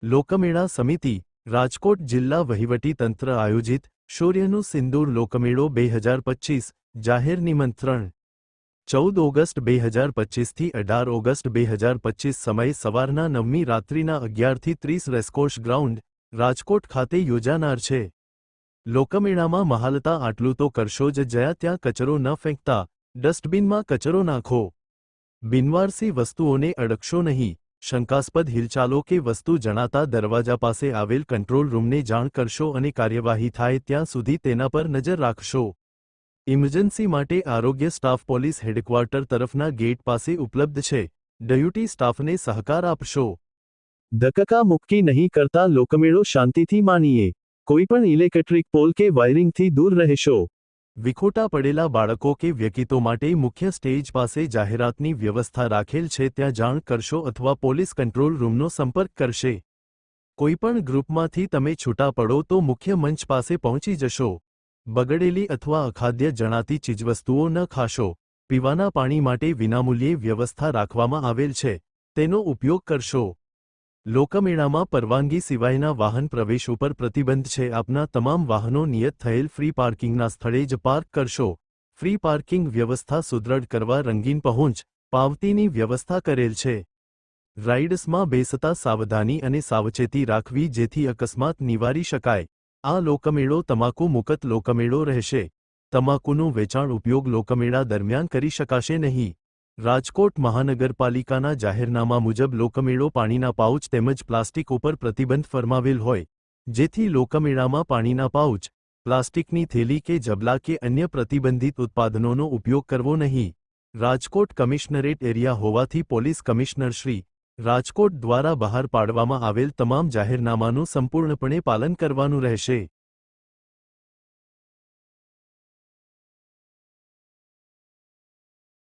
લોકમેળા સમિતિ રાજકોટ જિલ્લા વહીવટીતંત્ર આયોજિત શૌર્યનું સિંદૂર લોકમેળો 2025 જાહેર નિમંત્રણ 14 ઓગસ્ટ 2025 થી 18 ઓગસ્ટ 2025 સમય સવારના 9મી રાત્રિના 11 થી 30 રેસકોર્સ ગ્રાઉન્ડ રાજકોટ ખાતે યોજાનાર છે। લોકમેળામાં મહાલતા આટલું તો કરશો જ, જ્યાં ત્યાં કચરો ન ફેંકતા ડસ્ટબિનમાં કચરો નાખો। બિનવારસી વસ્તુઓને અડકશો નહીં। શંકાસ્પદ હિલચાલો કે વસ્તુ જણાતા દરવાજા પાસે આવેલ કંટ્રોલ રૂમને જાણ કરશો અને કાર્યવાહી થાય ત્યાં સુધી તેના પર નજર રાખશો। ઇમરજન્સી માટે આરોગ્ય સ્ટાફ પોલીસ હેડક્વાર્ટર તરફના ગેટ પાસે ઉપલબ્ધ છે। ડ્યુટી સ્ટાફને સહકાર આપશો। ધક્કા મુક્કી નહીં કરતા લોકમેળો શાંતિથી માણીએ। કોઈપણ ઇલેક્ટ્રિક પોલ કે વાયરિંગથી દૂર રહેશો। વિખોટા પડેલા બાળકો કે વ્યક્તિઓ માટે મુખ્ય સ્ટેજ પાસે જાહેરાતની વ્યવસ્થા રાખેલ છે, ત્યાં જાણ કરશો અથવા પોલીસ કંટ્રોલ રૂમનો સંપર્ક કરશે। કોઈપણ ગ્રુપમાંથી તમે છૂટા પડો તો મુખ્ય મંચ પાસે પહોંચી જશો। બગડેલી અથવા અખાદ્ય જણાતી ચીજવસ્તુઓ ન ખાશો। પીવાના પાણી માટે વિનામૂલ્યે વ્યવસ્થા રાખવામાં આવેલ છે, તેનો ઉપયોગ કરશો। લોકમેળામાં પરવાનગી સિવાયના વાહન પ્રવેશ ઉપર પ્રતિબંધ છે। આપના તમામ વાહનો નિયત થયેલ ફ્રી પાર્કિંગના સ્થળે જ પાર્ક કરશો। ફ્રી પાર્કિંગ વ્યવસ્થા સુદૃઢ કરવા રંગીન પહોંચ પાવતીની વ્યવસ્થા કરેલ છે। રાઇડ્સમાં બેસતા સાવધાની અને સાવચેતી રાખવી જેથી અકસ્માત નિવારી શકાય। આ લોકમેળો તમાકુ મુક્ત લોકમેળો રહેશે। તમાકુનું વેચાણ ઉપયોગ લોકમેળા દરમિયાન કરી શકાશે નહીં। રાજકોટ મહાનગરપાલિકાના જાહેરનામા મુજબ લોકમેળો પાણીના પાઉચ તેમજ પ્લાસ્ટિક ઉપર પ્રતિબંધ ફરમાવેલ હોય, જેથી લોકમેળામાં પાણીના પાઉચ, પ્લાસ્ટિકની થેલી કે જબલા કે અન્ય પ્રતિબંધિત ઉત્પાદનોનો ઉપયોગ કરવો નહીં। રાજકોટ કમિશનરેટ એરિયા હોવાથી પોલીસ કમિશનર શ્રી રાજકોટ દ્વારા બહાર પાડવામાં આવેલ તમામ જાહેરનામાનું સંપૂર્ણપણે પાલન કરવાનું રહેશે।